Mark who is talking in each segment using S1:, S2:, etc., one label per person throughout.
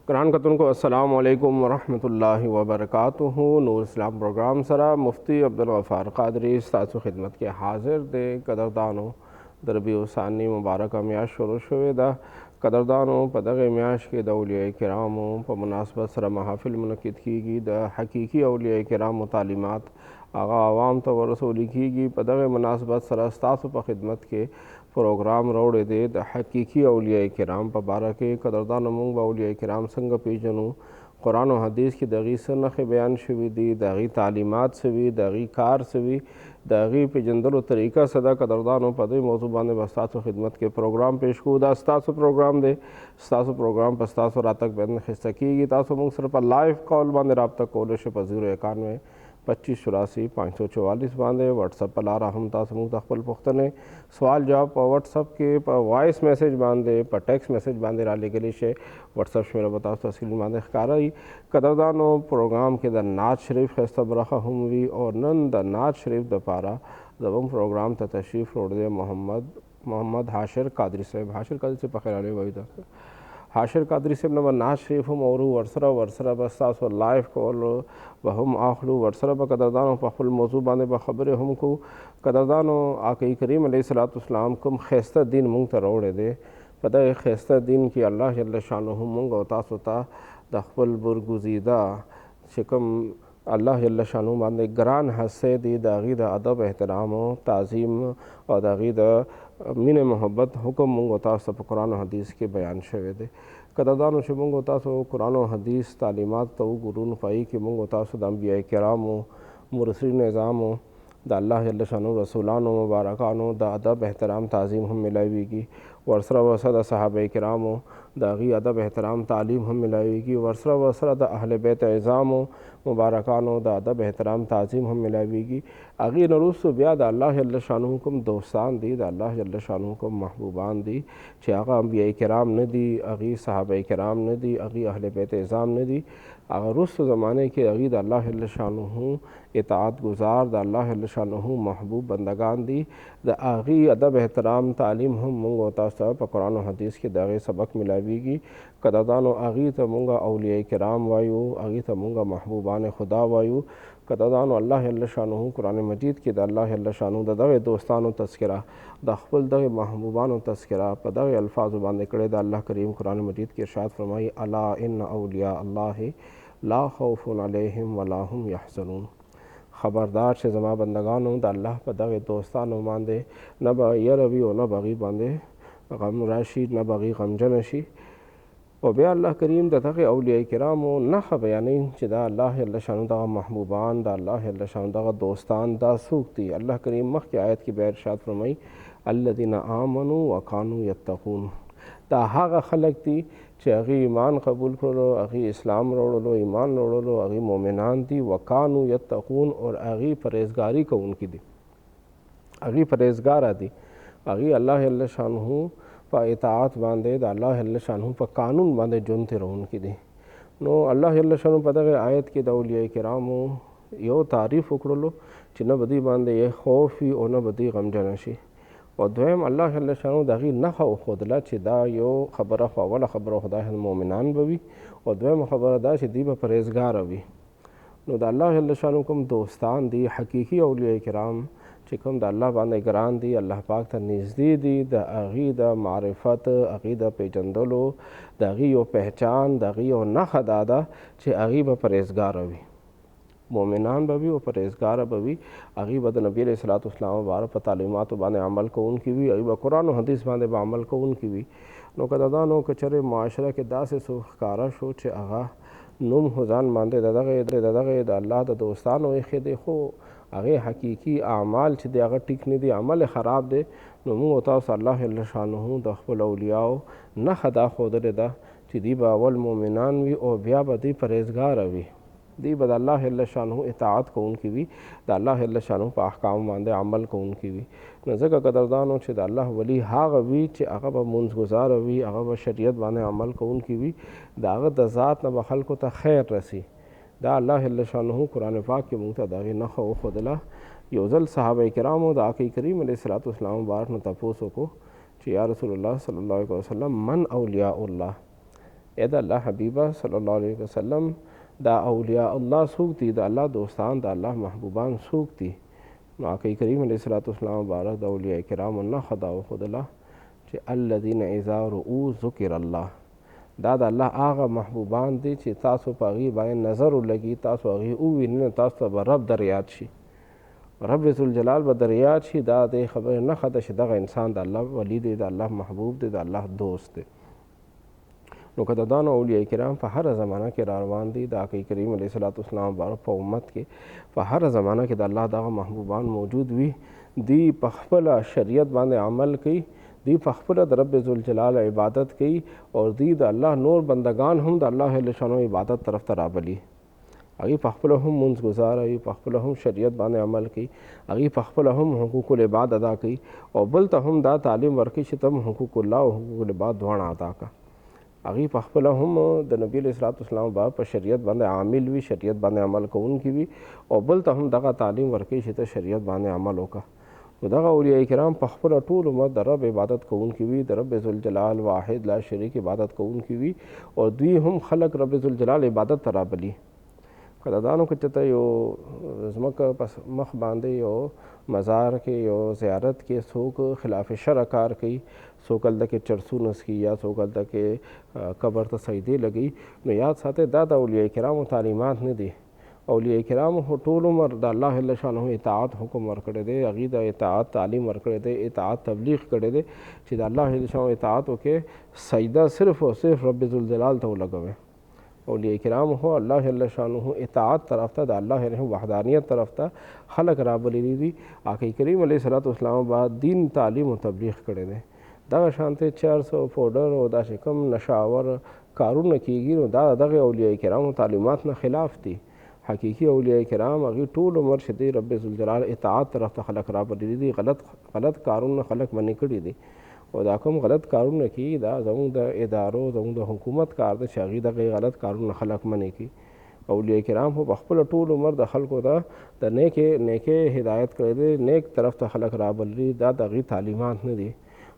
S1: कुरान कतन को अस्सलामु अलैकुम वरहमतुल्लाहि वबरकातुहू। नूर इस्लाम प्रोग्राम सरा मुफ्ती अब्दुल गफ़ार क़ादरी सासु खिदमत के हाजिर दे कदरदानो दरबी सानी मुबारक म्याश शुरू शुवे दा कदरदानो पदग़ म्याश के दौलिया किरामो प मुनासबत सरा महफिल मुनक़िद कीगी द हकीकी औलिया किराम तालीमात आगा आवाम तो रसूली कीगी पदग़ मुनासबत सरा सासु प खिदमत के प्रोग्राम रोड़े दे द हकीकी औलिया किराम प बारा के कदरदान मूंग औलिया किराम संग पेजनू कुरान और हदीस की दगी सनख बयान शवी दी दगी तालीमात सवी दगी कार सवी दगी पेजंदल तरीका सदा कदरदान पद मौजूबान बस्तास खिदमत के प्रोग्राम पेश कूदा स्तास प्रोग्राम दे स्तास प्रोग्राम पस्तास रातक बैन खिस्ता की तासो मुंग सर पर लाइव कॉल बांधे रबता कोलश पर 091 25 84 544 बांधे व्हाट्सअप पर ला रहा हम तासमूक तखपल पुख्तने सवाल जवाब पर व्हाट्सअप के पर वॉइस मैसेज बांधे पर टेक्स्ट मैसेज बांधे राले के लिए व्हाट्सअप मेरा बताओ तस्वीर बांधे खारा कदरदानो प्रोग्राम के द नाज शरीफ खस्ता बरखा हमवी और नन द नाज शरीफ द पारा जबम प्रोग्राम त तशरीफ़ रोड दे मोहम्मद हाशिर कादरी साहब हाशिर कादरी से पखेर आने वही हाशिर कादरी से नंबर नाज शरीफ हम और वर्सरा बस्तास और लाइव कॉल वहम आखलू वर्सरा ब कदरदानों पखुल मौजू बाने बखबर हमको कदरदानों आकई करीम अलैहिस्सलाम कुम खैस्ता दिन मुंग तरोड़े दे पता है खैस्ता दिन की अल्लाह जल्ल शानुहु मुंग अतासता दखबल बुरगुजीदा शिकम अल्लाह जल्ल शानुहु बांधे ग्रान हस्से दी दागी दा अदब एहतराम ताज़ीम और दागी दा मिन मोहब्बत हुक्म मुंग अतास कुरान हदीस के बयान शवे दे कदरदान से मुंग अतासो कुरान हदीस तालीमात तो गुरून पाई कि मुंग अतासो दम्बिया करामो मुरसलिन निज़ामो द अल्लाह जल्ल शानुहु रसूलानो मुबारकानो द अदब एहतराम ताज़ीम हम मिलावीगी वर्सरा वसद सहाबा करामो दागी अदब एहतराम तालीम हम मिलावीगी वर्सरा वसरा द अहले बैत एज़ामो मुबारकानो द अदब एहतराम ताज़ीम हम मिलावीगी अगी नरूस ब्या द अल्लाह जल्ल शानुहु कुम दोस्तान दी द अल्लाह जल्ल शानुहु कुम महबूबान दी चे आगा अंबिया कराम न दी अगी सहाबा कराम न दी अगी अहले बैत एज़ाम न दी अगर रुस ज़माने के अगी द अल्लाह जल्ल शानुहु इताअत गुज़ार द अल्लाह जल्ल शानुहु महबूब बंदगान दी द अगी अदब एहतराम तालीम हम मुंग प कुरान हदीस के दागे सबक मिलावीगी कदरदान अगी त मुंगा औलिया किराम वायु अगी त मुंगा महबूबान खुदा वायु कदरदान अल्लाह जल्ल शानुहु कुरान मजीद के द अल्लाह जल्ल शानुहु द दगे दोस्तान तस्करा द खपल दगे महबूबान तस्करा प दगे अल्फाज बांधे कड़े द अल्लाह करीम कुरान मजीद के इरशाद फरमाई अला इन्न औलिया अल्लाह ला खौफुन अलैहिम वला हुम यहज़नून ख़बरदार से जमा बंदगानों द अल्लाह प दगे दोस्तान बांधे न ब यरवी और न बगी बांधे गम राशि न बगी गमजनशी और बे अल्लाह करीम दतक़ औलिया किराम न बयानी चिदा अल्लाह जल्ल शानुहु दा महबूबान दा अल्लाह जल्ल शानुहु दा दोस्तान दा सूखती अल्लाह करीम मख की आयत की बैर शाद फरमाई अल्लज़ीना आमनू व कानू यत्तक़ून दा हागा खलक थी चे अगी ईमान कबूल करो अगी इस्लाम रोड़ो ईमान रोड़ो अगी मोमिनान थी व कानू यत्तक़ून और अगी परहेज़गारी को उनकी दी अगी परहेज़गार दी अगी अल्लाह जल्ल शानुहु प इताअत बांधे द अल्लाह जल्ल शानुहु प कानून बांधे जुनते रोन की दे नो अल्लाह जल्ल शानुहु पता के आयत के दौलिया किरामो यो तारीफ़ उकड़लो चिन्ह बदी बांधे ये खौफ़ी और न बदी गमजनशी और द्वयम अल्लाह जल्ल शानुहु दगी न खौ खुदला चिदा यो खबर अवला खबर खुदा मोमिनान बवी और द्वयम खबर दा चिदी ब परहेज़गार अवी नो द अल्लाह जल्ल शानुहु कुम दोस्तान दी हकीकी औलिया किराम चिकम द अल्लाह बांधे ग्रान दी अल्लाह पाक त नज़दी दी द अगी द मारिफत अगी द पेजंदलो द अगी यो पहचान द अगी यो नख दादा चे अगी ब परहेज़गार अवी मोमिनान बवी और परहेज़गार बवी अगी बद नबी अलैहिस्सलाम बार प तालीमात बाने अमल को उनकी भी अगी ब कुरान हदीस बांधे ब अमल को उनकी भी नो कदादानो कचरे माशरा के दा से सुखारा शो चे आगा नुम हुजान बांधे ददगे द अल्लाह द दोस्तान व खे देखो अगे हकीकी आमाल चे दे अगर टिक नहीं दे अमल ख़राब दे नमू होता अल्लाह जल्ल शानुहु द खपल औलियाओ न खदा खोदरे दा ची दी बावल मोमिनान भी और ब्या बदी परहेज़गार अवी दी बद अल्लाह जल्ल शानुहु इताअत को उनकी भी द अल्लाह जल्ल शानुहु प अहकाम बांधे अमल को उनकी भी नज़र कदरदानों चे द अल्लाह वली हाग अवी चे अगा ब मुंज़ गुज़ार अवी अगा ब शरीयत बांधे अमल को उनकी भी द अगा द ज़ात न ब खल्क़ो त खैर रसी दा अल्लाह जल्ल शानुहु कुरान पाक के मुंग दागी न खौ खुदला योज़ल सहाबा किराम द आक़ी करीम अलैहिस्सलाम बार न तपोसो को चे या रसूलुल्लाह सल्लल्लाहु अलैहि वसल्लम मन औलियाउल्लाह اے د الله حبیبه صلی الله علیه وسلم دا اولیاء الله څوک دي، د الله دوستان، د الله محبوبان څوک دي؟ نو آقا کریم علیه الصلاة والسلام مبارک د اولیاء کرامو نښه دا وښودله چې الذین اذا رؤوا ذکر الله، دا د الله هغه محبوبان دي چې تاسو په هغې باندې نظر ولګي، تاسو هغې ووینئ، تاسو ته به رب در یاد شي، رب ذوالجلال به در یاد شي. دا د خبرې نښه ده چې دغه انسان د الله ولی دی، د الله محبوب دی، د الله دوست دی. نو که د دانو اولیاء کرام په هره زمانه کې را روان دي، د آقا کریم علیه الصلاة والسلام مبارک په امت کې په هره زمانه کې د الله دغه محبوبان موجود وي. دی په خپله شریعت باندې عمل کوي، دی په خپله د رب ذوالجلال عبادت کوي، او دی د الله نور بندگان هم د الله جل شانه عبادت طرف ته رابلي. هغوی په خپله هم مونځ ګزاره وي، په خپله هم شریعت باندې عمل کوي، هغوی په خپله هم حقوق العباد ادا کوي، او بل ته هم دا تعلیم ورکوي چې ته حقوق الله او حقوق العباد دواړه ادا کړه. هغوی په خپله هم د نبي علیه الصلاة والسلام په شریعت باندې عامل وي، شریعت باندې عمل کوونکي وي، او بل ته هم دغه تعلیم ورکوي چې ته شریعت باندې عمل وکړه. نو دغه اولیاء کرام په خپله ټول عمر د رب عبادت کوونکي وي، د رب ذوالجلال واحد لا شریک عبادت کوونکي وي، او دوی هم خلک رب ذوالجلال عبادت ته رابلي. که د دانو که چېرته یو ځمکه په مخ باندې یو مزار کې یو زیارت کې څوک خلاف شرع کار کوي، څوک هلته کې چرسونه څښي یا څوک هلته کې قبر ته سجدې لګوي، نو یاد ساتئ دا د اولیاء کرامو تعلیمات نه دي. اولیاء کرامو خو ټول عمر د الله جل شانه اطاعت حکم ورکړی دی، هغوی د اطاعت تعلیم ورکړی دی، اطاعت تبلیغ کړی دی چې د الله جل شانه اطاعت وکړئ، سجده صرف او صرف رب ذوالجلال ته ولګوئ. اولیاء کرام هو الله جل شانه اطاعت طرف ته، د الله جل وحدانیت طرف ته خلق رابللي دي. آقا کریم علیه الصلاة والسلام بعد دین تعلیم و تبلیغ کړی دی. دغه شانته چرس او پوډر او داسې کوم نشاور کارونه کیږي، نو دا دغه اولیاء کرامو تعلیمات نه خلاف دي. حقیقي اولیاء کرام هغوی ټول عمر چې دی رب ذوالجلال اطاعت طرف ته خلق رابللي دي، غلط کارونه خلق منې کړي دي، او دا کوم غلط کارونه کوي دا زموږ د ادارو زموږ د حکومت کار دی چې هغوی دغه غلط کارونه خلق منې کړي. اولیاء کرام خو په خپله ټول عمر د خلکو ته د نیکې هدایت کړی دی، نیک طرف ته خلق رابللي، دا د هغوی تعلیمات نه دي.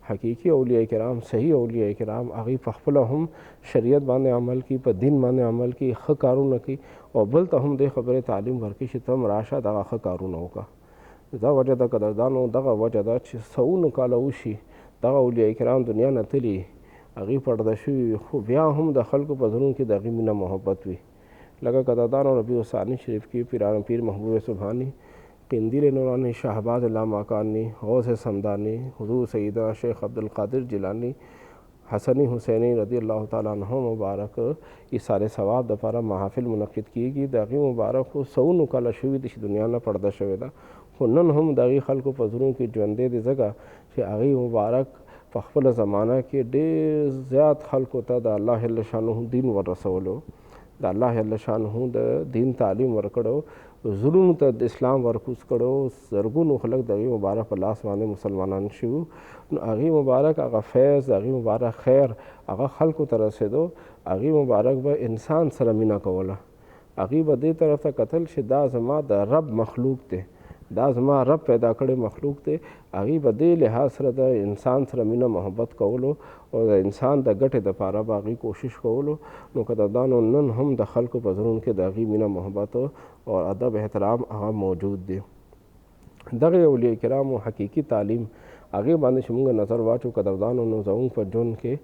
S1: حقیقي اولیاء کرام، صحیح اولیاء کرام هغوی په خپله هم شریعت باندې عمل کوي، په دین باندې عمل کوي، ښه کارونه کوي، او بل ته هم دې خبرې تعلیم ورکوي چې ته هم راشه دغه ښه کارونه وکړه. دا وجه ده قدردانو، دغه وجه ده چې سوونه کاله وشي دغه اولیاء کرام دنیا نه تلي، هغوی پرده شوي وي، خو بیا هم د خلکو په زړونو کې د هغوی مینه محبت وي. لکه قدردانو ربیع الثانی شریف کې پیران پیر محبوب سبحانی، قندیل نورانی، شهباز لامکانی، غوث سمدانی، حضور سیدنا شیخ عبدالقادر جیلانی، حسنی حسینی رضی الله تعالی عنہ مبارک ایثار ثواب دپاره محافل منعقد کیږي. د هغوی مبارک خو سوونو کاله شوي دي چې دنیا نه پرده شوې ده، خو نن هم د هغوی خلکو په زړونو کې ژوندی دی، ځکه چې هغوی مبارک په خپله زمانه کې ډېر زیات خلکو ته د الله جل شانه دین ورسولو، د الله جل شانه د دین تعلیم ورکړو، زړونو ته د اسلام ورکوز کړو، زرګونو خلک د هغوی مبارک په لاس باندې مسلمانان شوي. نو هغوی مبارک هغه فیض، هغوی مبارک خیر هغه خلکو ته رسېدو، هغوی مبارک به انسان سره مینه کوله، هغوی به دې طرف ته کتل چې دا زما د رب مخلوق دی، دا زما رب پیدا کړی مخلوق دی. هغوی به دې لحاظ سره د انسان سره مینه محبت کولو، او د انسان د ګټې دپاره به هغوی کوشش کولو. نو قدردانو نن هم د خلکو په زړونو کې د هغوی مینه محبت او ادب احترام هغه موجود دی. دغه اولیاء کرامو حقیقي تعلیم هغې باندې چې موږ نظر واچو قدردانو، نو زموږ په ژوند کې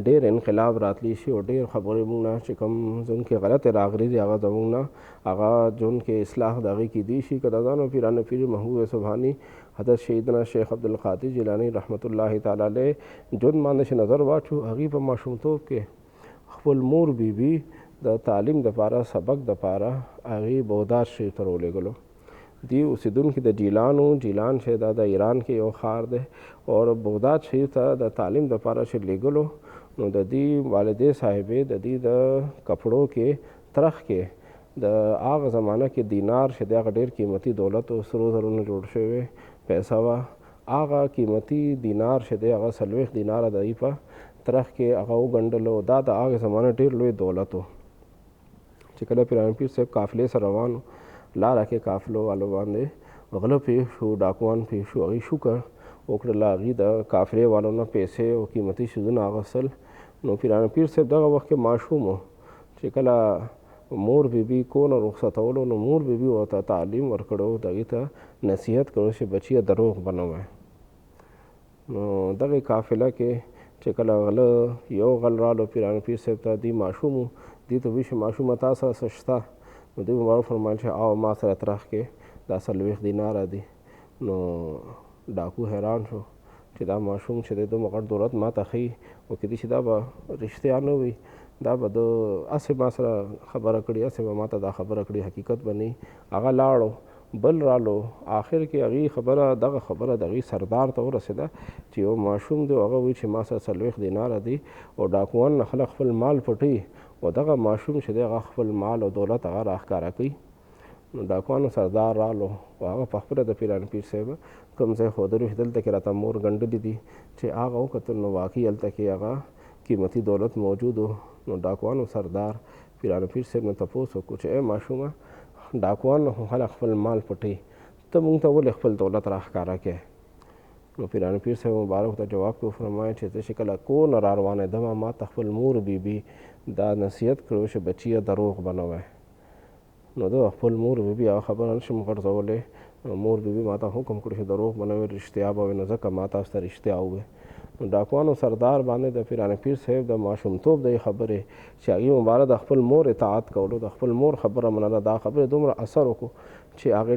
S1: ډېر انقلاب راتلی شي، او ډېر خبرې موږ نه چې کوم زموږ کې غلطې راغلي دي هغه زموږ نه هغه ژوند کې اصلاح د هغې کیدی شي. قدردانو پیران پیر محبوب سبحانی حضرت سیدنا شیخ عبدالقادر جیلانی رحمت الله تعالی علیه ژوند باندې چې نظر واچو، هغوی په ماشومتوب کې خپل مور بیبي د تعلیم دپاره سبق دپاره هغوی بغداد شریف ته راولېږلو. دی اوسیدونکي د جیلان چې دا د ایران کې یو ښار دی، او بغداد شریف ته د تعلیم دپاره چې لیږلو، نو د دې والدې صاحبې د دې د کپړو کې ترخ کې د هغه زمانه کې دینار چې دی هغه ډېر قیمتي دولت او سرو زرو نه جوړ شوی پیسه وه، هغه قیمتي دینار چې دی هغه 40 دیناره د هغوی په ترخ کې هغه وګنډلو. دا د هغې زمانه ډېر لوی دولت و. چې کله پیران پیر صاحب قافلې سره روان و، لاره کې قافلو والو باندې غله پیښ شو، ډاکوان پیښ شو، هغوی شکر وکړله، هغوی د قافلې والو نه پیسې او قیمتي شیزونه اخیستل، نو پیران پیر صاحب دغه وخت کې ماشوم و چې کله مور بیبي کونه رخصتولو نو مور بیبي ورته تعلیم ورکړو دغې ته نصیحت کړو چې بچیه دروغ بنه وایه. نو دغې قافله کې چې کله غله یو غل رالو پیران پیر صاحب ته دی ماشوم و دې ته وایي چې ماشومه تا سره څه شته؟ نو دوی مبارک فرمایل چې او ما سره ترخ کې دا 40 دیناره دي. نو ډاکو حیران شو چې دا ماشوم چې دی دومره غټ دولت ما ته ښیي او کیدای شي دا به رښتیا نه وي، دا به د هسې ما سره خبره کړې، هسې به ما ته دا خبره کړې، حقیقت به نه. هغه لاړو بل رالو، آخر کې هغې خبره دغه خبره د هغې سردار ته ورسېده چې یو ماشوم دی هغه وایي چې ما سره 40 دیناره دي او ډاکوان نه خلک خپل مال پټوي او دغه ماشوم چې دی هغه خپل مال او دولت هغه راښکاره کوي. نو ډاکوانو سردار رالو او هغه پخپله د پیران پیر صاحب کوم ځای ښودلو چې دلته کې راته مور ګنډلي دي چې هغه وکتل نو واقعي هلته کې هغه قیمتي دولت موجود و. نو ډاکوانو سردار پیران پیر صاحب نه تپوس وکړو چې ای ماشومه ډاکوان نه خلک خپل مال پټوي، ته مونږ ته ولې خپل دولت راښکاره کوې؟ نو پیران پیر صاحب مبارک ته جواب کې وفرمایل چې زه چې کله کور نه را روانېدمه ما ته خپل مور بیبي دا نصیحت کړو چې بچیه دروغ به نه وایه. نو د خپل مور بیبي هغه خبره نشم غورځولی. مور بیبي ما ته حکم کړو چې دروغ به نه وایې، رښتیا به وایې، نو ځکه ما تاسو ته رښتیا ووایې. نو ډاکوانو سردار باندې د پیران پیر صاحب د ماشومتوب د خبرې چې هغې مبارک د خپل مور اطاعت کولو، د خپل مور خبره منله، دا خبرې دومره اثر وکړو چې هغې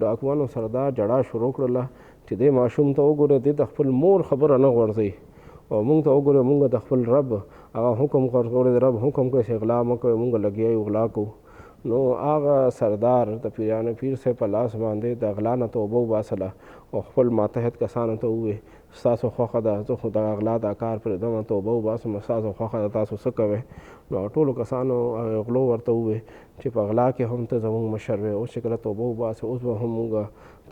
S1: ډاکوانو سردار جړا شروع کړله چې دې ماشوم ته وګوره دې د خپل مور خبره نه غورځوي او مونږ ته وګوره مونږ د خپل رب هغه حکم غورځولی، د رب حکم کوي چې غلا مه کوئ، مونږ لګیا یو غلا کوو. نو هغه سردار د پیران پیر صاحب په لاس باندې د غلا نه توبه وباسله او خپل ماتحت کسانو ته وویل ستاسو خوښه ده زه خو دغه غلا دا کار پرېږدم، توبه وباسم، ستاسو خوښه ده، تاسو څه کوئ؟ نو ټولو کسانو غلو ورته وویل چې په غلا کې هم ته زموږ مشر وې، اوس چې کله توبه وباسې اوس به هم موږ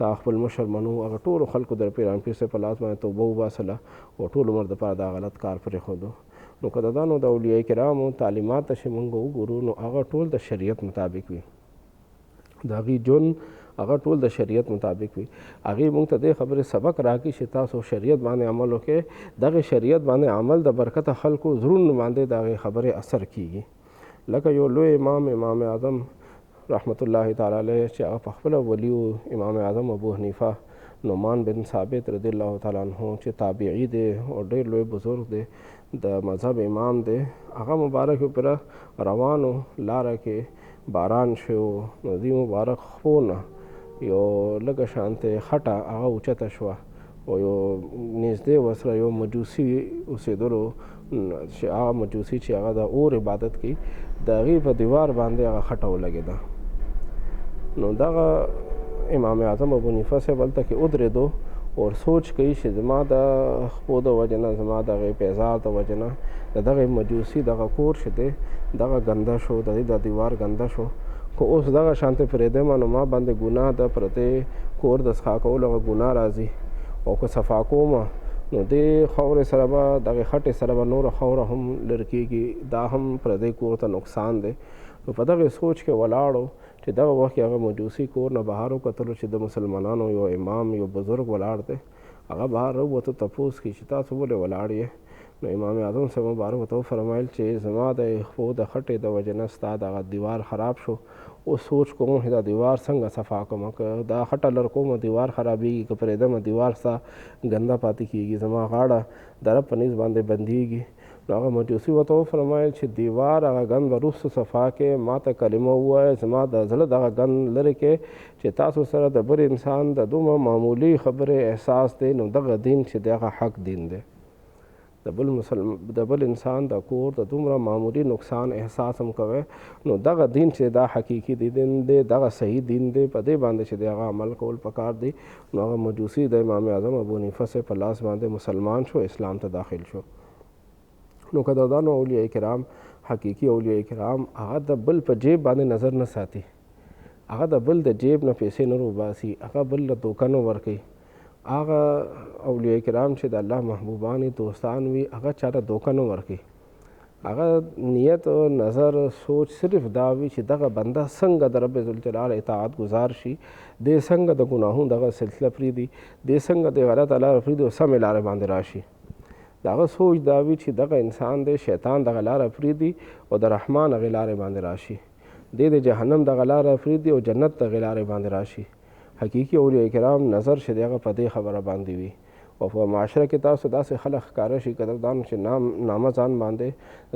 S1: تا خپل مشر منو. هغه ټولو خلکو د پیران پیر صاحب په لاس باندې توبه وباسله او ټول عمر دپاره دا غلط کار پرېښودو. نو که د نو د اولیاء کرامو تعلیمات ته چې موږ وګورو نو هغه ټول د شریعت مطابق وي، د هغې ژوند هغه ټول د شریعت مطابق وي. هغې موږ ته دې خبرې سبق راکړي چې تاسو شریعت باندې عمل وکړئ، دغې شریعت باندې عمل د برکته خلکو زړونو باندې د هغې خبرې اثر کیږي. لکه یو لوی امام اعظم رحمت الله تعالی علیه چې هغه پخپله ولی و، امام اعظم ابو حنیفه نعمان بن ثابت رضی الله تعالی عنه چې تابعي دی او ډېر لوی بزرګ دی، د مذهب امام دی. هغه مبارک پره روانو لاره کې باران شو، نو دې مبارک خپو نه یو لږه شانتې خټه هغه اوچته شوه او یو نږدې ورسره یو مجوسي اوسېدلو چې هغه مجوسي چې هغه د اور عبادت کوي د هغې په دیوار باندې هغه خټه ولګېده. نو دغه امام اعظم ابو حنیفه صاحب هلته کې ودرېدو او سوچ کوي چې زما د خپو د وجې نه، زما دغې پیزار د وجې نه د دغې مجوسي دغه کور چې دی دغه ګنده شو، د دې د دیوار ګنده شو. که اوس دغه شانتې پرېږدم نو ما باندې ګناه د پرتې کور د څښا کولو هغه ګناه راځي، او که صفا کوم نو دې خاورې سره به دغې خټې سره به نوره خاوره هم لرې کېږي، دا هم پردی کور ته نقصان دی. نو په دغې سوچ کې ولاړو چې دغه وخت کې هغه مجوسي کور نه بهر وکتلو چې د مسلمانانو یو امام یو بزرګ ولاړ دی. هغه بهر راووته تپوس کړي چې تاسو ولې ولاړ یې؟ نو امام اعظم صاحب مبارک ورته وفرمایل چې زما د خپو د خټې د وجې نه ستا دغه دیوار خراب شو، اوس سوچ کوم چې دا دیوار څنګه صفا کومه، که دا خټه لر کوم دیوار خرابېږي، که پرېږدمه دیوار ستا ګنده پاتې کېږي، زما غاړه د رب په نیز باندې بندېږي. نو هغه مجوسي ورته وفرمایل چې دیوار هغه ګند به وروسته صفا کې ما ته کلمه ووایه، زما د زړه دغه ګند لرې کې چې تاسو سره د بل انسان د دومره معمولي خبرې احساس دی، نو دغه دین چې دی هغه حق دین دی. د بل انسان د کور د دومره معمولي نقصان احساس هم کوئ، نو دغه دین چې دا حقیقي دین دی، دغه صحیح دین دی، په دې باندې چې دی هغه عمل کول پکار دی. نو هغه مجوسي د امام اعظم ابو حنیفه صاحب په لاس باندې مسلمان شو، اسلام ته داخل شو. نو قدردانو اولیاء کرام، حقیقي اولیاء کرام هغه د بل په جیب باندې نظر نه ساتي، هغه د بل د جیب نه پیسې نه روباسي، هغه بل له دوکه نه ورکوي. هغه اولیاء کرام چې د الله محبوبان دوستان وي هغه چاته دوکه نه ورکوي. هغه نیت نظر سوچ صرف دا وي چې دغه بنده څنګه د رب ذوالجلال اطاعت گزار شي، دې څنګه د ګناهونو دغه سلسله پرېږدي، دې څنګه د غلطه لاره پرېږدي او سمې لارې باندې راشي. د هغه سوچ دا وي چې دغه انسان دی شیطان دغه لاره پرېږدي او د رحمان هغې لارې باندې راشي، دی د جهنم دغه لاره پرېږدي او جنت دغې لارې باندې راشي. حقیقي اولیاء کرام نظر چې دی هغه په دې خبره باندې وي. او په معاشره کې تاسو داسې خلک ښکاره شي قدردان چې نامه ځان باندې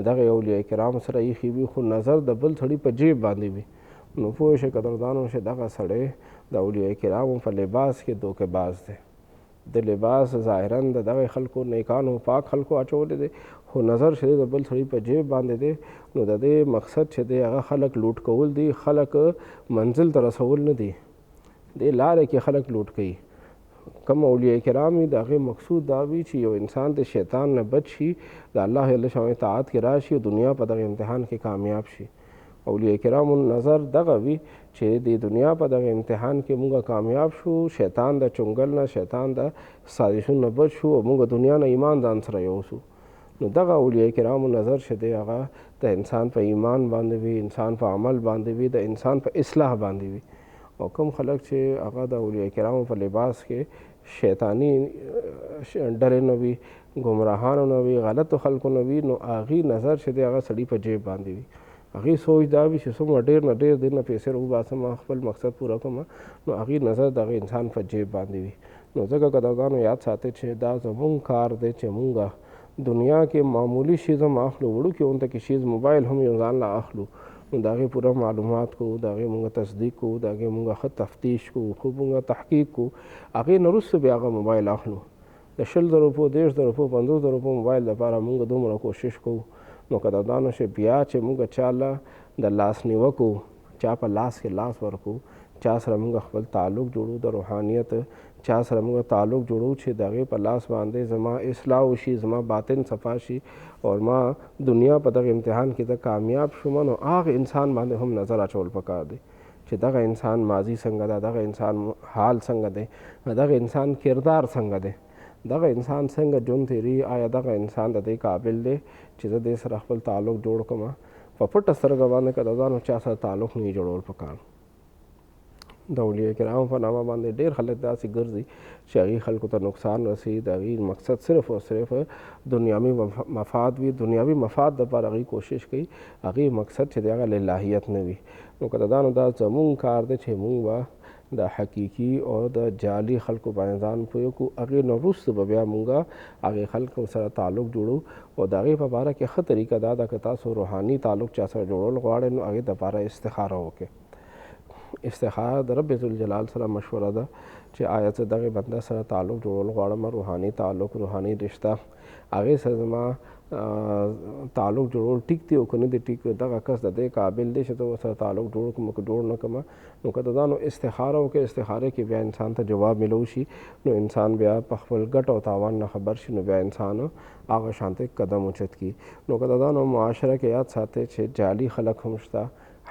S1: دغه اولیاء کرام سره ایښي وي، خو نظر د بل سړي په جیب باندې وي. نو پوه شئ قدردانو چې دغه سړی د اولیاء کرامو په لباس کې دوکه‌باز دی. د لباس ظاهرا د دغه خلکو نیکانو پاک خلکو اچولی دی، خو نظر چې دی د بل سړي په جیب باندې دی. نو د دې مقصد چې دی هغه خلک لوټ کول دي، خلک منزل ته رسول نه دي. دې لارې کې خلک لوټ کوي. کم اولیاء کرام وي د هغې مقصود دا وي چې یو انسان د شیطان نه بچ شي، د الله جل شانه اطاعت کې راشي او دنیا په دغه امتحان کې کامیاب شي. اولیاء کرامو نظر دغه وي چې د دنیا په دغه امتحان کې موږ کامیاب شو، شیطان د چنګل نه، شیطان د سازشونو نه بچ شو او موږ دنیا نه ایمان ځان سره یوسو. نو دغه اولیاء کرامو نظر چې دی هغه د انسان په ایمان باندې وي، انسان په عمل باندې وي، د انسان په اصلاح باندې وي. او کوم خلک چې هغه د اولیاء کرامو په لباس کې شیطانی ډلې نه وي، ګمراهانو نه وي، غلطو خلکو نه وي، نو هغې نظر چې دی هغه سړي په جیب باندې وي. هغې سوچ دا وي چې څومره ډېر نه ډېر دې نه پیسې راوباسم، خپل مقصد پوره کړم، نو هغې نظر د هغې انسان په جیب باندې وي. نو ځکه قدردانو یاد ساتئ چې دا زمونږ کار دی چې مونږ دنیا کې معمولی شیز هم اخلو، وړوکې غونته کې شیز موبایل هم یو ځان له اخلو، نو د هغې پوره معلومات کوو، د هغې مونږ تصدیق کوو، د هغې مونږ ښه تفتیش کوو، خو مونږ تحقیق کوو. هغې نه وروسته بیا هغه موبایل اخلو. د 20,000 روپو، 30,000 روپو، 50,000 روپو موبایل لپاره مونږ دومره کوشش کوو. نو قدردانو چې بیا چې مونږ چا له د لاس نیوکو، چا په لاس کې لاس ورکو، چا سره مونږ خپل تعلق جوړو د روحانیت، چا سره مونږ تعلق جوړو چې د هغې په لاس باندې زما اصلاح وشي، زما باطن صفا شي او ما دنیا په دغه امتحان کې د کامیاب شوم، نو هغه انسان باندې هم نظر اچول پکار دی چې دغه انسان ماضي څنګه ده، دغه انسان حال څنګه دی، دغه انسان کردار څنګه دی، دغه انسان څنګه ژوند تېري، آیا دغه انسان د دې قابل دی چې زه دې سره خپل تعلق جوړ کړم. په پټه سترګه باندې قدردانو چا سره تعلق نه جوړول پکار. د اولیاء کرامو په نامه باندې ډېر خلک داسې ګرځي چې هغې خلکو ته نقصان رسي، د هغې مقصد صرف او صرف دنیاوي مفاد وي، دنیاوي مفاد دپاره هغې کوشش کوي، هغې مقصد چې دی هغه للهیت نه وي. نو قدردانو دا زمونږ کار دی چې مونږ به د حقیقي او د جعلي خلکو باندې ځان پوه کړو. هغې نه وروسته به بیا مونږ هغې خلکو سره تعلق جوړو او د هغې په باره کې ښه طریقه دا ده که تاسو روحاني تعلق چا سره جوړول غواړئ نو هغې دپاره استخاره وکړئ. استخاره د رب ذوالجلال سره مشوره ده چې آیا زه دغې بنده سره تعلق جوړول غواړم، روحاني تعلق، روحاني رشته، هغې سره زما تعلق جوړول ټیک دی او که نه دی ټیک، دغه کس د دې قابل دی چې زه ورسره تعلق جوړ کړم که جوړ نه کړم. نو قدردانو استخاره وکړئ. استخارې کې بیا انسان ته جواب میلو شي، نو انسان بیا په خپل ګټ او تاوان نه خبر شي، نو بیا انسان هغه شانته قدم اوچت کړي. نو قدردانو معاشره کې یاد ساتئ چې جعلي خلک هم شته،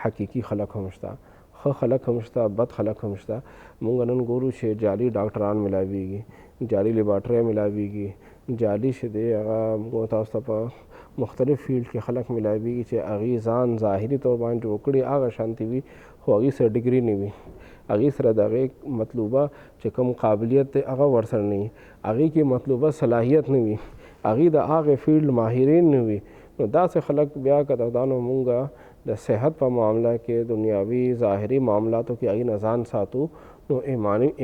S1: حقیقي خلک هم شته، ښه خلک هم شته، بد خلک هم شته. مونږ نن ګورو چې جعلي ډاکټران ملاویږي، جعلي لیبارټرۍ ملاویږي، جعلي چې دی هغه موږ تاسو ته په مختلف فیلډ کې خلک ملاویږي چې هغې ځان ظاهري طور باندې جوړ کړي هغه شانتي وي، خو هغې سره ډګري نه وي، هغې سره د هغې مطلوبه چې کوم قابلیت دی هغه ورسره نه وي، هغې کې مطلوبه صلاحیت نه وي، هغې د هغې فیلډ ماهرین نه وي. نو داسې خلک بیا قدردانو مونږ د صحت په معامله کې، دنیاوي ظاهري معاملاتو کې هغې نه ځان ساتو، نو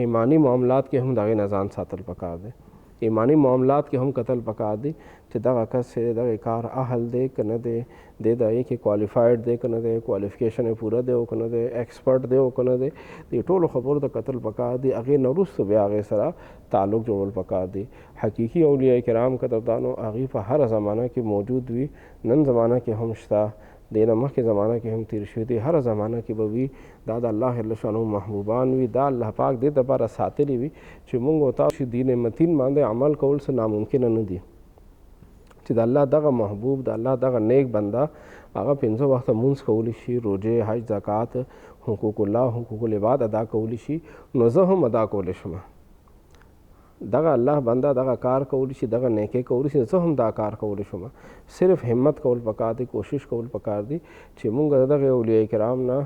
S1: ایمانی معاملات کې هم د هغې نه ځان ساتل پکار دی. ایمانی معاملات کې هم قتل پکار دی چې دغه کس چې دغه کار اهل دی که نه دی، دی د هغې کې کوالیفاید دی که نه دی، کوالیفیکیشن یې پوره دی او که نه دی، ایکسپرټ دی او که نه دی، دې ټولو خبرو ته قتل پکار دی. هغې نه وروسته بیا هغې سره تعلق جوړول پکار دی. حقیقي اولیاء کرام قدردانو هغې په هره زمانه کې موجود وي، نن زمانه کې هم شته، دې نه مخکې زمانه کې هم تیر شوي دي، هره زمانه کې به وي. دا د الله جل شانه محبوبان وي، دا الله پاک دې دپاره ساتلي وي چې مونږ او تاسو دین متین باندې عمل کول څه ناممکنه نه دي، چې د الله دغه محبوب، د الله دغه نیک بنده هغه 5 وخته مونځ کولی شي، روژې، حج، زکات، حقوق الله، حقوق العباد ادا کولی شي، نو زه هم ادا کولی شم. دغه الله بنده دغه کار کولی شي، دغه نیکۍ کولی شي، زه هم دا کار کولی شم. صرف همت کول پکار دی، کوشش کول پکار دی چې مونږ دغه اولیاء کرام نه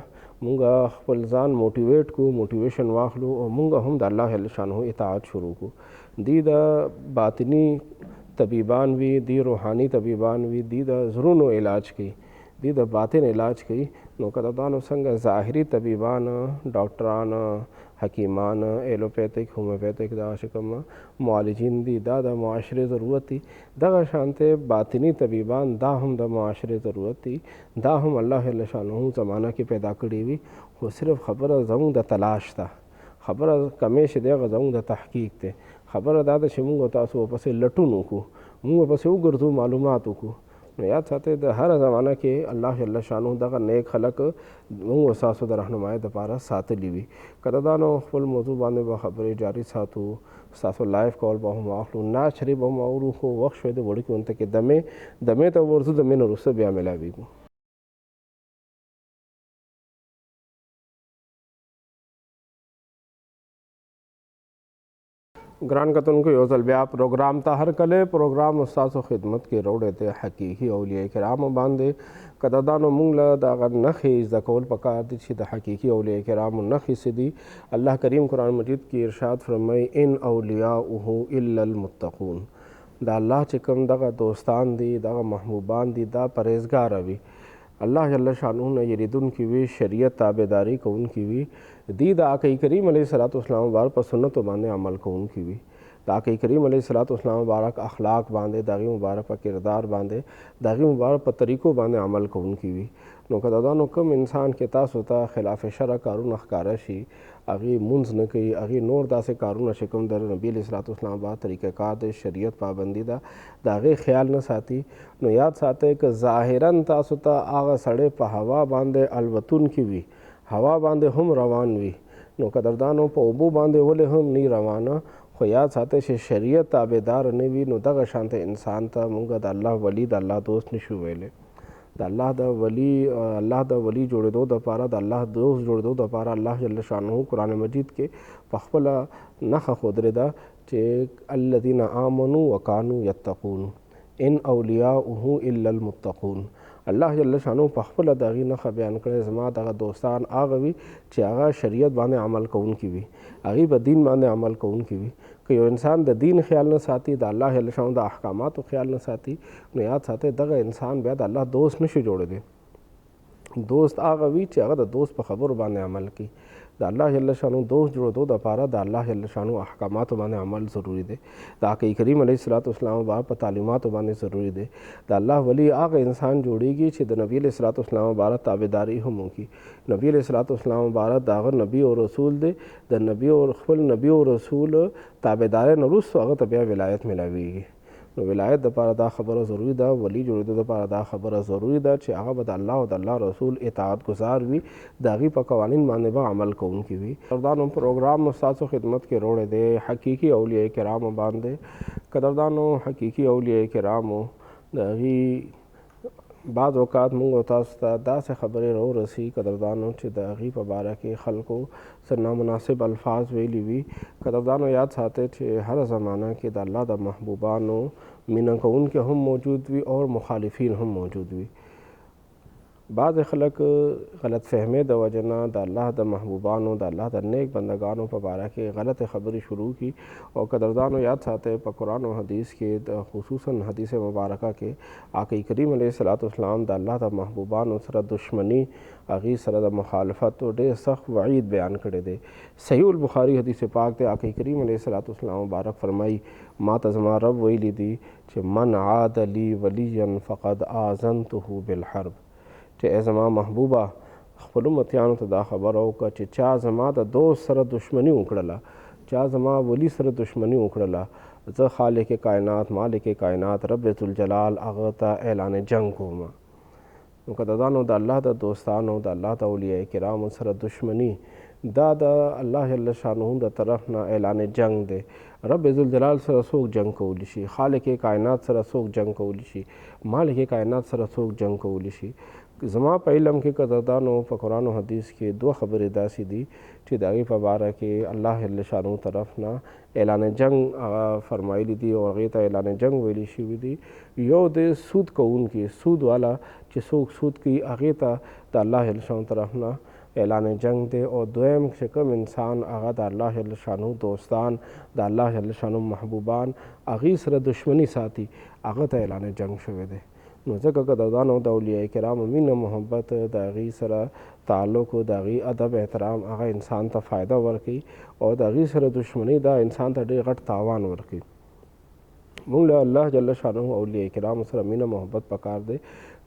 S1: مونږ خپل ځان موټیویټ کو، موټیویشن واخلو او مونږ هم د الله جل شانه اطاعت شروع کو. دی د باطنی طبیبان وي، دی روحاني طبیبان وي، دی د زړونو علاج کوي، دی د باطن علاج کوي. نو قدردانو څنګه ظاهري طبیبان، ډاکټران، حکیمان، ایلوپیتک، هومیوپیتک دا چې کوم معالجین دي دا د معاشرې ضرورت دي، دغه شانته باطني طبیبان دا هم د معاشرې ضرورت دي. دا هم الله جل شانه زمانه کې پیدا کړي وي، خو صرف خبره زموږ د تلاش ده، خبره کمی چې دی هغه زموږ د تحقیق دی. خبره دا ده چې موږ تاسو ورپسې لټون وکړو، موږ ورپسې وګرځو، معلومات وکړو. نو یاد ساتئ د هره زمانه کې الله جل شانه دغه نیک خلق موږ ستاسو د رهنمایۍ دپاره ساتلي وي. قدردانو خپل موضوع باندې به خبرې جاري ساتو، ستاسو لایف کول به هم واخلو، نعت شریف به هم اورو، خو وخت شوی دی وړوکي اونته کې دمې ته ورځو، دمې نه وروسته بیا میلاویږو. ګران کتونکو یو ځل بیا پروګرام ته هرکلی پروګرام ستاسو خدمت کې راوړی دی حقیقي اولیاء کرامو باندې. قدردانو موږ له دغه نښې زده کول پکار دي چې د حقیقي اولیاء کرامو نښې څه دي. الله کریم قرآن مجید کې ارشاد فرمایي ان اولیاؤه الا المتقون. د الله چې کوم دغه دوستان دي، دغه محبوبان دي، دا پرهیزګاره وي، الله جل شانه نه یریدونکي وي، شریعت تابعداري کوونکي وي، دی د آقای کریم علیه الصلاۃ والسلام مبارک په سنتو باندې عمل کوونکي وي، د آقای کریم علیه الصلاۃ والسلام مبارک اخلاق باندې، د هغې مبارک په کردار باندې، د هغې مبارک په طریقو باندې عمل کوونکي وي. نو قدردانو کوم انسان کې تاسو ته خلاف شرع کارونه ښکاره شي، هغې مونځ نه کوي، هغې نور داسې کارونه چې کوم د نبي علیه الصلاۃ والسلام مبارک طریقه کار دی، شریعت پابندي ده، د هغې خیال نه ساتي، نو یاد ساتئ که ظاهرا تاسو ته هغه سړی په هوا باندې الوتونکي وي، هوا باندې هم روان وي، نو قدردانو په اوبو باندې ولې هم نی روانه، خو یاد ساتئ چې شریعت تابعدار نه وي، نو دغه شانته انسان ته موږ د الله ولی، د الله دوست نشو ویلی. د الله د ولی جوړېدو دپاره، د الله دوست جوړېدو دپاره الله جل شانه قرآن مجید کې په خپله نښه ښودلې ده چې الذین آمنوا وکانوا یتقون ان اولیاؤه الا المتقون. الله جل شانه په خپله د هغې نښه بیان کړی، زما دغه دوستان هغه وي چې هغه شریعت باندې عمل کوونکي وي، هغې په دین باندې عمل کوونکي وي. که یو انسان د دین خیال نه ساتي، د الله جل شانه د احکاماتو خیال نه ساتي، نو یاد ساتئ دغه انسان بیا د الله دوست نشي جوړېدی. دوست هغه وي چې هغه د دوست په خبرو باندې عمل کوي. د الله جل شانه دوست جوړېدو دپاره د الله جل شانه احکاماتو باندې عمل ضروري دی، د آقای کریم علیه الصلاۃ والسلام مبارک په تعلیماتو باندې ضروري دی. د الله ولی هغه انسان جوړیږي چې د نبی علیه الصلاۃ والسلام مبارک تابعداري هم وکړي. نبی علیه الصلاۃ والسلام مبارک د هغه نبي او رسول دی، د خپل نبي او رسول تابعدارۍ نه وروسته هغه ته بیا ولایت میلاویږي. نو ولایت دپاره دا خبره ضروري ده، ولی جوړېدو دپاره دا خبره ضروري ده چې هغه به د الله او د الله رسول اطاعت گزار وي، د هغې په قوانین باندې به عمل کوونکي وي. قدردانو پروګرام ستاسو خدمت کې راوړی دی حقیقي اولیاء کرامو باندې. قدردانو حقیقي اولیاء کرامو د هغې بعض اوقات موږ تاسو ته داسې خبرې راورسي قدردانو چې د هغې په باره کې خلکو څه نامناسب الفاظ ویلي وي. قدردانو یاد ساتئ چې هره زمانه کې د الله د محبوبانو مینه کوونکي هم موجود وي او مخالفین هم موجود وي. بعض خلک غلط فهمۍ د وجه نه د الله د محبوبانو، د الله د نیک بندگانو په باره کې غلط خبرې شروع کی، او قدردانو یاد ساتئ په قرآن و حدیث کې د خصوصا حدیث مبارکه کې آقای کریم علیه الصلاۃ والسلام د الله د محبوبانو سره دشمنی، هغې سره د مخالفت ډېر سخت وعید بیان کړی دی. صحیح البخاري حدیث پاک دی، آقای کریم علیه الصلاۃ والسلام مبارک فرمایي ما ته زما رب ویلی دی چې من عاد لی ولیا فقد آذنته بالحرب، چې ای زما محبوبه خپلو امتیانو ته دا خبره وکړه چې چا زما د دوست سره دشمني وکړله، چا زما ولی سره دشمني وکړله، زه خالق کائنات، مالک کائنات، رب ذوالجلال هغه ته اعلان جنګ کوم. نو قدردانو د الله د دوستانو، د الله د اولیاء کرامو سره دشمني دا د الله جل شانه د طرف نه اعلان جنگ دی. رب ذوالجلال سره څوک جنگ کولی شي، خالق کائنات سره څوک جنگ کولی شي، مالک کائنات سره څوک جنگ کولی شي. زما په علم کې قدردانو په قرآن و حدیث کې دوه خبرې داسې دي چې د هغې په باره کې الله جل شانه طرف نه اعلان جنگ فرمایلی دي او هغې ته اعلان جنگ ویلی شوي دي. یو د سود کوونکي، سود والا چې څوک سود کوي، هغې ته د الله جل شانه طرف نه اعلان جنگ دی، او دویم چې کوم انسان هغه د الله جل شانو دوستان، د الله جل شانو محبوبان هغې سره دشمني ساتي، هغه ته اعلان جنگ شوی دی. نو ځکه قدردانو د اولیاء کرامو مینه محبت د هغې سره تعلق او د هغې ادب احترام هغه انسان ته فایده ورکوي، او د هغې سره دشمني دا انسان ته ډېر غټ تاوان ورکوي. مونږ له الله جل شانه اولیاء کرامو سره مینه محبت پکار دی.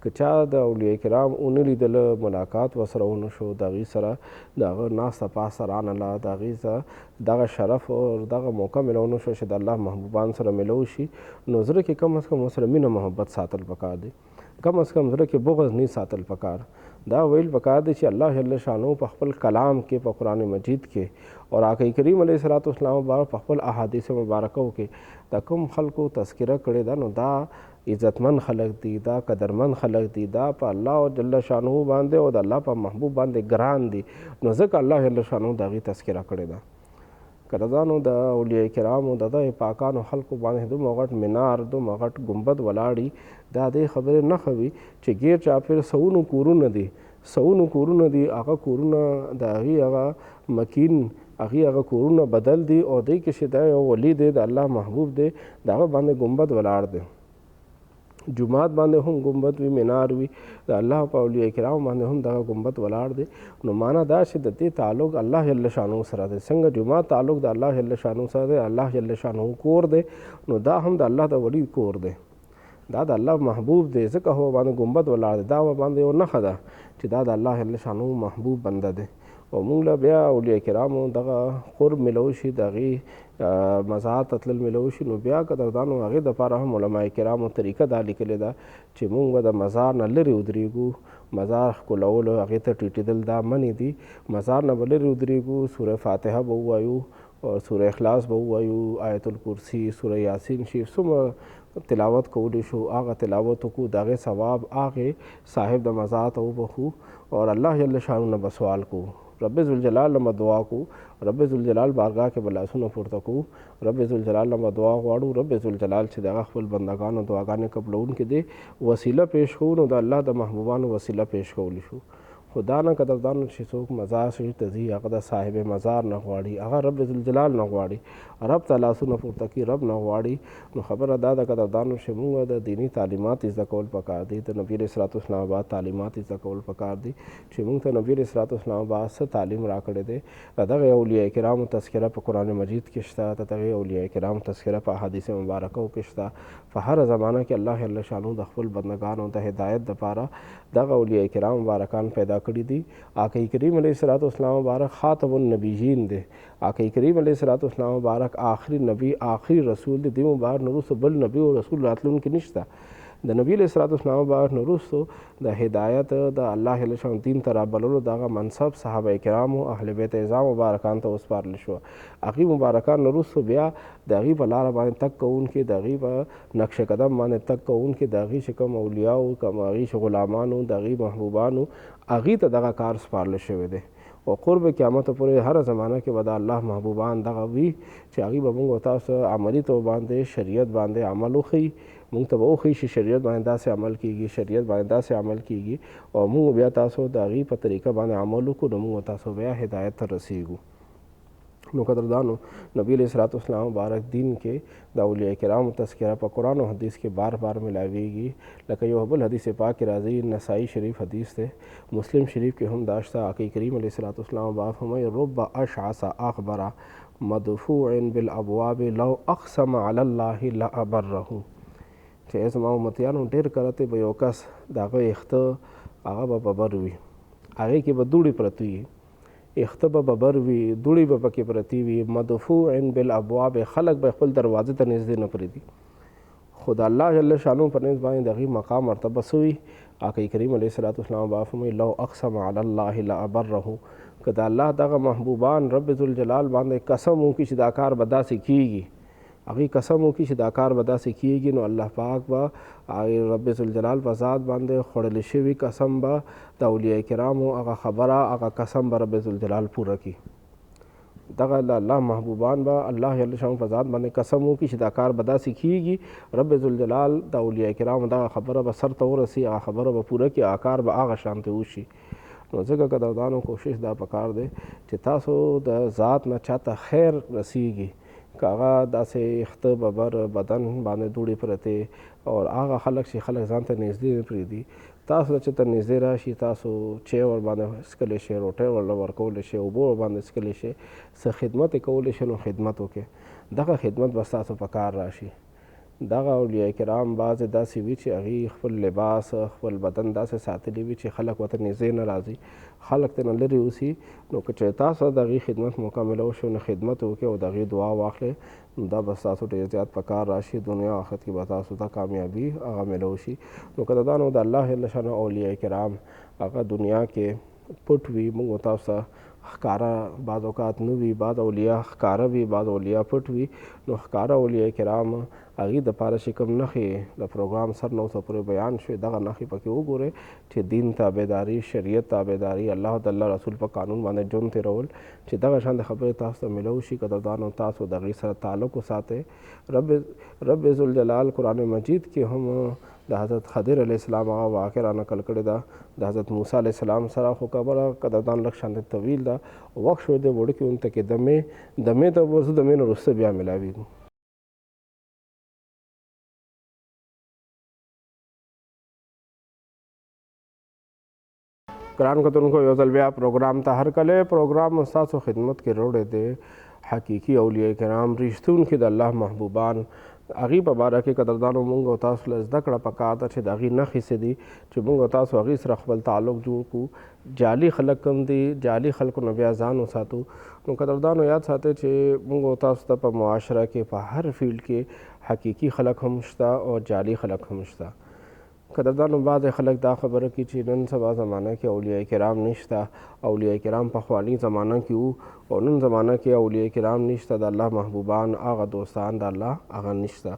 S1: که چا د اولیاء کرام ونه لیدله، ملاقات ورسره ونه شو، د هغې سره د هغه ناسته پاسته رانله، د هغې سره دغه شرف او دغه موقع میلو نه شو چې د الله محبوبان سره میلو شي، نو زړه کې کم از کم ورسره مینه محبت ساتل پکار دی. کم از کم زړه کې بغض نه ساتل پکار. دا ویل پکار دی چې الله جل شانو په خپل کلام کې، په قرآن مجید کې، اور آقا کریم علیه الصلاۃ والسلام په خپل احادیث مبارکو کې د کوم خلکو تذکره کړې ده، نو دا عزتمن خلق دي، دا قدرمن خلق دي، دا په الله جل شانو باندې او د الله په محبوب باندې ګران دي، نو ځکه الله جل شانو د هغې تذکره کړې ده. قدردانو د اولیاء کرامو د دغه پاکانو خلکو باندې دومره غټ منار، دومره غټ ګنبد ولاړي، دا دې خبرې نښه وي چې ګیر چاپېر سوونو کورونه دي، سوونو کورونه دي، هغه کورونه د هغې هغه مکین، هغې هغه کورونه بدل دي، او دی کې چې دا یو ولی دی، د الله محبوب دی، د هغه باندې ګنبد ولاړ دی. جومات باندې هم ګنبد وي، منار وي، د الله په اولیاء کرامو باندې هم دغه ګنبد ولاړ دی. نو معنا دا چې د دې تعلق الله جل شانو سره دی. څنګه جومات تعلق د الله جل شانو سره دی، الله جل شانو کور دی، نو دا هم د الله د ولی کور دی، دا د الله محبوب دی، ځکه هو باندې ګنبد ولاړ دی. دا باندې یو نښه ده چې دا د الله جل شانو محبوب بنده دی. او موږ له بیا اولیاء کرامو دغه قرب میلو شي، د هغې مزار ته تلل میلو شي، نو بیا قدردانو هغې دپاره هم علما کرامو طریقه دا لیکلې ده چې موږ به د مزار نه لرې ودرېږو، مزار ښکلولو هغې ته ټیټېدل دا منې دي. مزار نه به لرې ودرېږو، سوره فاتحه به ووایو، سوره اخلاص به ووایو، آیت الکرسي، سوره یاسین شریف څومره تلاوت کولی شو هغه تلاوت وکړو، د هغې ثواب هغې صاحب د مزار ته وبخو، اور الله جل شانو نه به سوال کوو، رب ذوالجلال نه دعا کو، رب ذوالجلال بارگاہ کې به لاسونه پورته کوو، رب ذوالجلال نه دعا غواړو، رب ذوالجلال چې د هغه خپل بندګانو دعاګانې قبلونکې دی، وسیله پیش کوو، نو د الله د محبوبانو وسیله پیش کولی شو. خو دا نه قدردانو چې څوک مزار شریف ته ځي، هغه د صاحب مزار نه غواړي، هغه رب ذوالجلال نه غواړي، رب ته لاسونه پورته کړي، رب نه غواړي. نو خبره دا ده قدردانو چې موږ د دیني تعلیمات زده کول پکار دي، د نبي علیه الصلاۃ والسلام بعد تعلیمات زده کول پکار دي چې موږ ته نبي علیه الصلاۃ والسلام بعد څه تعلیم راکړی دی. د دغه اولیاء کرامو تذکره په قرآن مجید کې شته، د دغه اولیاء کرامو تذکره په احادیث مبارکو کې شته. په هره زمانه کې الله جل شانو د خپل بندګانو د هدایت دپاره دغه اولیاء کرام مبارکان پیدا کړي دي. آقا کریم علیه الصلاۃ والسلام مبارک خاتم النبیین دی، آقا کریم علیه الصلاۃ والسلام مبارک آخری نبی، آخری رسول دی. دې مبارک نه وروسته بل نبی او رسول راتلونکی نشته. د نبی علیه الصلاۃ والسلام مبارک نه وروسته د هدایت د الله جل شانو دین ته رابللو دغه منصب صحابه کرامو اهل بیت اعظام مبارکان ته وسپارل شو. هغې مبارکان نه وروسته بیا د هغې په لاره باندې تګ کوونکي، د هغې په نقش قدم باندې تګ کوونکي، د هغې چې کوم اولیاو، کوم هغې چې غلامانو، د هغې محبوبانو، هغې ته دغه کار سپارل شوی دی. او قرب قیامت پورې هره زمانه کې به د الله محبوبان دغه وي چې هغې به موږ تاسو عملي توګه باندې شریعت باندې عمل وښیي، موږ ته به وښیي چې شریعت باندې داسې عمل کیږي، شریعت باندې داسې عمل کیږي، او موږ بیا تاسو د هغې په طریقه باندې عمل وکړو، نو موږ تاسو بیا هدایت ته رسیږو. نو قدردانو نبی علیه الصلاۃ والسلام مبارک دین کې د اولیاء کرامو تذکره په قرآن او حدیث کې بار بار ملاویږي. لکه یو بل حدیث پاک کې راځي، نسائی شریف حدیث دی، مسلم شریف کې هم داشته. آقا کریم علیه الصلاۃ والسلام مبارک فرمایي رب اشعث اغبر مدفوع بالابواب لو اقسم علی الله لابره، چې زما امتیانو ډېر کرته به یو کس د هغه اخته هغه به ببر وي، هغې کې به دوړې پرتې وي، اخته به ببر وي، دوړې به پکې پرتې وي، مدفوع بالابواب، خلک به خپل دروازې ته نږدې نه پرېږدي. خو د الله جل شانو په نسبت باندې د هغې مقام مرتبه څه وي؟ آقا کریم علیه الصلاۃ والسلام به فرمایي لو اقسم علی الله لابره، که د الله دغه محبوبان رب ذوالجلال باندې قسم وکړي چې دا کار به داسې کیږي، هغې قسم وکړي چې دا کار به داسې کیږي، نو الله پاک به رب ذوالجلال په ذات باندې خوړل شوي قسم به د اولیاء کرامو هغه خبره، هغه قسم به رب ذوالجلال پوره کړي. دغه د الله محبوبان به الله جل شانو په ذات باندې قسم وکړي چې دا کار به داسې کیږي، رب ذوالجلال د اولیاء کرامو دغه خبره به سر ته ورسي، هغه خبره به پوره کړي، هغه کار به هغه شانته وشي. نو ځکه قدردانو کوشش دا پکار دی چې تاسو د ذات نه چاته خیر رسیږي که هغه داسې خته ببر بدن باندې دوړې پرتې او هغه خلک چې خلک ځان ته نږدې نه پرېږدي تاسو چې ته نږدې راشي تاسو چای ور باندې څښلی شئ روټۍ ورله ورکولی شئ اوبه ور باندې څښلی شئ څه خدمت یې کولی شئ نو خدمت وکړئ دغه خدمت به ستاسو په کار راشي دغه اولیاء کرام بعضې داسې وي چې هغوی خپل لباس خپل بدن داسې ساتلی وي چې خلک ورته نږدې نه راځي خلک ترې نه لرې اوسي نو که چېرې تاسو د هغوی خدمت مکمله وشو نو خدمت وکړئ او د هغوی دعا واخلئ نو دا به ستاسو ډېر زیات په کار راشي دنیا آخرت کې به تاسو ته کامیابي هغه میلو شي نو که دا نو د الله جل شانه اولیاء کرام هغه دنیا کې پټ وي موږ تاسو ته ښکاره بعض اوقات نه وي بعض اولیاء ښکاره وي بعض اولیاء پټ وي نو ښکاره اولیاء کرام هغې دپاره چې کوم نښې د پروګرام سر نه اوسه پورې بیان شوې دغه نښې پکې وګورئ چې دین تابعداري شریعت تابعداري الله د الله رسول په قانون باندې ژوند تېرول چې دغه شان د خبرې تاسو ته میلو شي قدردانو تاسو د هغې سره تعلق وساتئ رب ذوالجلال قرآن مجید کې هم د حضرت خضر علیه السلام هغه واقع را نقل کړې ده د حضرت موسی علیه السلام سره خو خبره قدردان لږ شانتې طویل ده وخت شوی دی وړوکې اون ته کې دمې ته ورځو دمې نه وروسته بیا میلاویږو ګران کتونکو یو ځل بیا پروګرام ته هرکلی پروګرام ستاسو خدمت کې راوړی دی حقیقي اولیاء کرام رښتونکي د الله محبوبان هغې په باره کې قدردانو مونږ او تاسو له زده کړه پکار ده چې د هغې نښې څه دي چې مونږ او تاسو هغې سره خپل تعلق جوړ کړو جعلي خلک کم دي جعلي خلکو نه بیا ځان وساتو نو قدردانو یاد ساتئ چې مونږ او تاسو ته په معاشره کې په هر فیلډ کې حقیقي خلک هم شته او جعلي خلک هم شته قدردانو بعضې خلک دا خبره کوي چې نن سبا زمانه کې اولیاء کرام نشته اولیاء کرام پخواني زمانه کې وو او نن زمانه کې اولیاء کرام نشته د الله محبوبان هغه دوستان د الله هغه نشته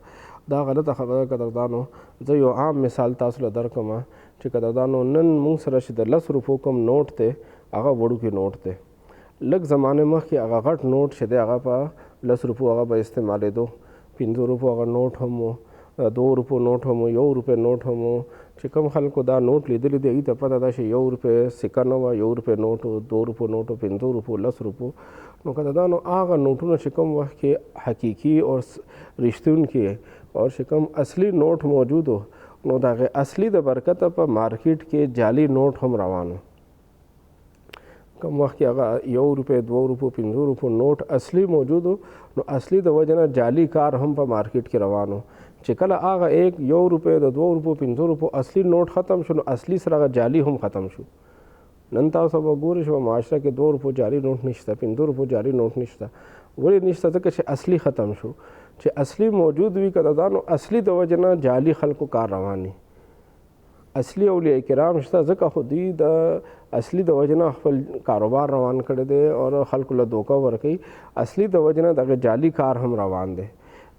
S1: دا غلطه خبره قدردانو زه یو عام مثال تاسو له درکړم چې قدردانو نن موږ سره چې د 10 روپو کوم نوټ دی هغه وړوکی نوټ دی لږ زمانې مخکې هغه غټ نوټ چې دی هغه په 10 روپو هغه به استعمالېدو 15 روپو هغه نوټ هم و 2 روپو نوټ هم و 1 روپۍ نوټ هم و چې کوم خلکو دا نوټ لیدلی دی هغوی ته پته ده چې 1 روپۍ سکه نه وه 1 روپۍ نوټ و 2 روپو نوټ و 15 روپو 10 روپو نو قدردانو هغه نوټونه چې کوم وخت کې حقیقي او رښتونکي او چې کوم اصلي نوټ موجود و نو د هغې اصلي د برکته په مارکیټ کې جعلي نوټ هم روان و کم وخت کې هغه 1 روپۍ 2 روپو 15 روپو نوټ اصلي موجود و نو اصلي د وجه نه جعلي کار هم په مارکیټ کې روان و چې کله هغه 1 روپۍ د 2 روپو 15 روپو اصلي نوټ ختم شو نو اصلي سره هغه جعلي هم ختم شو نن تاسو به ګورئ چې په معاشره کې 2 روپو جعلي نوټ نشته 15 روپو جعلي نوټ نشته ولې نشته ځکه چې اصلي ختم شو چې اصلي موجود وي قدردانو اصلي د وجه نه جعلي خلکو کار روان وي اصلي اولیاء کرام شته ځکه خو دوی د اصلي د وجه نه خپل کاروبار روان کړی دی او خلکو له دوکه ورکوي اصلي د وجه نه دغه جعلي کار هم روان دی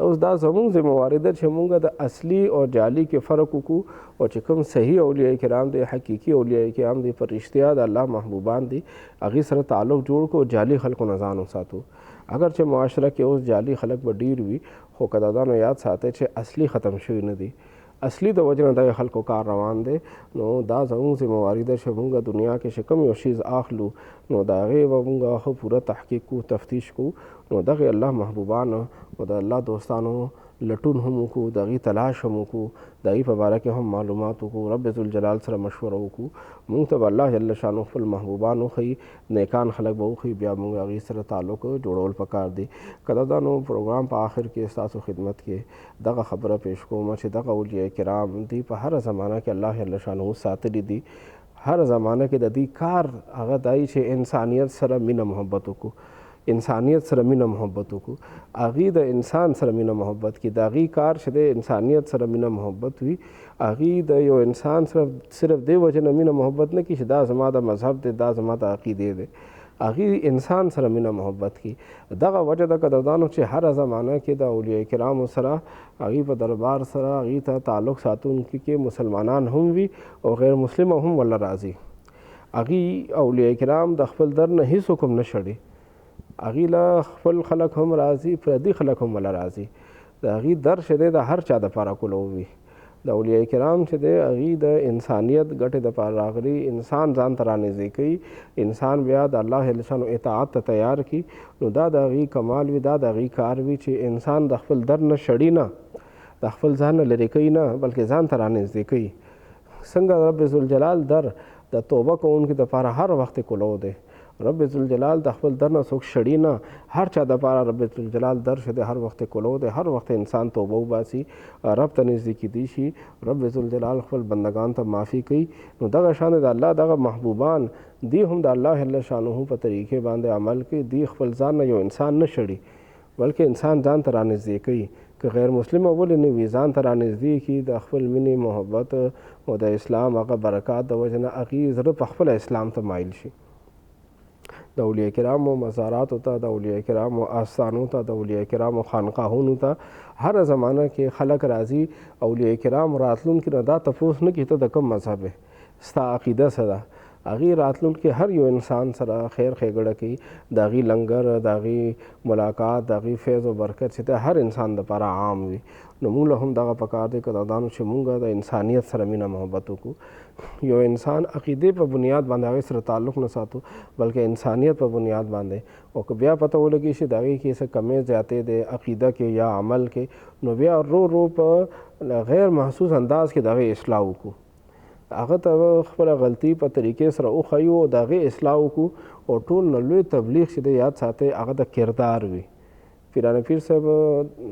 S1: اوس دا زموږ ذمہواري ده چې موږ د اصلي او جعلي کې فرق وکړو او چې کوم صحیح اولیاء کرام دی حقیقي اولیاء کرام دی پر رښتیا د الله محبوبان دي هغې سره تعلق جوړ کړو جعلي خلکو نه ځان وساتو اگر چې معاشره کې اوس جعلي خلک به ډیر وي خو قدردانو یاد ساتئ چې اصلي ختم شوي نه دي اصلي د وجه نه د خلکو کار روان دی نو دا زموږ ذمہواري ده چې موږ دنیا کې چې کوم یو شیز اخلو نو د هغې به موږ ښه پوره تحقیق کو تفتیش کو نو دغه الله محبوبان او د الله دوستانو لټون هم وکړو د هغې تلاش هم وکړو د هغې په باره کې هم معلومات وکړو رب ذوالجلال سره مشوره وکړو موږ ته به الله جل شانو خپل محبوبان وښیي نیکان خلک به وښیي بیا موږ هغې سره تعلق جوړول پکار دی قدردانو پروګرام په آخر کې ستاسو خدمت کې دغه خبره پیش کوم چې دغه اولیاء کرام دی په هره زمانه کې الله جل شانو ساتلي دي هر زمانه کې د دې کار هغه دی چې انسانیت سره مینه محبت وکړو انسانیت سره مینه محبت وکړو هغې د انسان سره مینه محبت کې د هغې کار چې د انسانیت سره مینه محبت وي هغې د یو انسان صرف دې وجه نه مینه محبت نه کړي چې دا زما د مذهب دی دا زما د عقیدې دی هغې انسان سره مینه محبت کړي دغه وجه د قدردانو چې هره زمانه کې د اولیاء کرامو سره هغې په دربار سره هغې ته تعلق ساتونکي کې مسلمانان هم وي او غیر مسلمه هم ورله راځي هغې اولیاء کرام د خپل در نه هیڅ حکم نه شړي هغې له خپل خلک هم راځي پردي خلک هم وله راځي د هغې در چې دی د هر چا دپاره کولو وي د اولیاء کرام چې دی هغوی د انسانیت ګټې دپاره راغلي، انسان ځان ته رانږدې کوي، انسان بیا د الله جل شانو اطاعت ته تیار کړي. نو دا د هغوی کمال وي، دا د هغوی کار وي چې انسان د خپل در نه شړي نه، د خپل ځان نه لرې کوي نه، بلکې ځان ته رانږدې کوي. څنګه رب ذوالجلال در د توبه کوونکي دپاره هر وخت کلو دی. رب ذوالجلال د خپل در نه څوک شړي نه، هر چا دپاره رب ذوالجلال در چې دی هر وخت کلو دی، هر وخت انسان توبه وباسي، رب ته نږدې کیدی شي، رب ذوالجلال خپل بندگان ته معافي کوي. نو دغه شان د الله دغه محبوبان دی هم د الله جل شانه په طریقې باندې عمل کوي. دی خپل ځان نه یو انسان نه شړي، بلکې انسان ځان ته رانږدې کوي. که غیر مسلم ولې نه وي، ځان ته رانږدې کړي، د خپل مینې محبت او د اسلام هغه برکات د وجې نه هغوی زړه په خپله اسلام ته مایل شي. د اولیاء کرامو مزاراتو ته، د اولیاء کرامو آستانو ته، د اولیاء کرامو خانقاهونو ته هره زمانه کې خلک راځي. اولیاء کرام راتلونکي نه دا تپوس نه کوي ته د کوم مذهب یې، ستا عقیده څه ده. هغوی راتلونکي هر یو انسان سره خیر ښېګړه کوي، د هغوی لنګر، د هغوی ملاقات، د هغوی فیض و برکت چې دی هر انسان دپاره عام وي. نو موږ له هم دغه پکار دی قدردانو چې موږ د انسانیت سره مینه محبت وکړو. یو انسان عقیدې په بنیاد باندې هغوی سره تعلق نه ساتو، بلکې انسانیت په بنیاد باندې. او که بیا پته ولګي چې د هغوی کې څه کمی زیاتې دی عقیده کې یا عمل کې، نو بیا رو په غیر محسوس انداز کې د هغوی اصلاح وکړو، هغه ته خپله غلطي په طریقې سره وښیو او د هغې اصلاح وکړو. او ټول نه لوی تبلیغ چې دی یاد ساتئ هغه د کردار وي. پیران پیر صاحب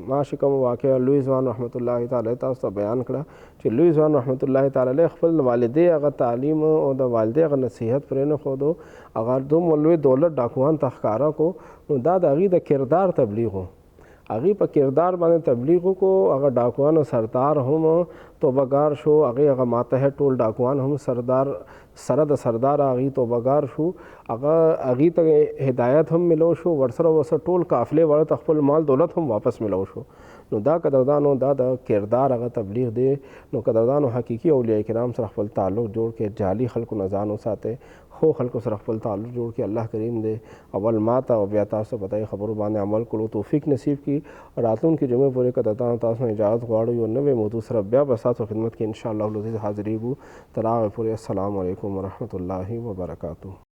S1: ماشي کوم واقعه لوی ځوان رحمت الله تعالی تاسو ته بیان کړه چې لوی ځوان رحمت الله تعالی خپل والدې هغه تعلیم او د والدې هغه نصیحت پرې نه ښودو، هغه دومره لوی دولت ډاکوان ته ښکاره کو. نو دا د هغې د کردار تبلیغ و، هغې په کردار باندې تبلیغ وکړو. هغه ډاکوانو سردار هم توبهګار شو، هغه ماتحت ټول ډاکوان هم سره د سردار هغې توبهګار شو، هغې ته هدایت هم ملو شو، ورسره ټول قافلې واړه ته خپل مال دولت هم واپس ملو شو. نو دا قدردانو دا د کردار هغه تبلیغ دی. نو قدردانو حقیقي اولیاء کرام سره خپل تعلق جوړ کړئ، جعلي خلکو نه ځان وساتئ، خو خلکو سره خپل تعلق جوړ کړي. الله کریم دی اول ماته او بیا تاسو ته پته خبرو باندې عمل کړو توفیق نصیب کړي. راتلونکي جمعې پورې قدردانو تاسو نه اجازت غواړو، یو نوې موضوع سره بیا به ستاسو خدمت کې انشاءالله العزیز حاضرېږو. تر هغې پورې السلام علیکم ورحمة الله وبرکاته.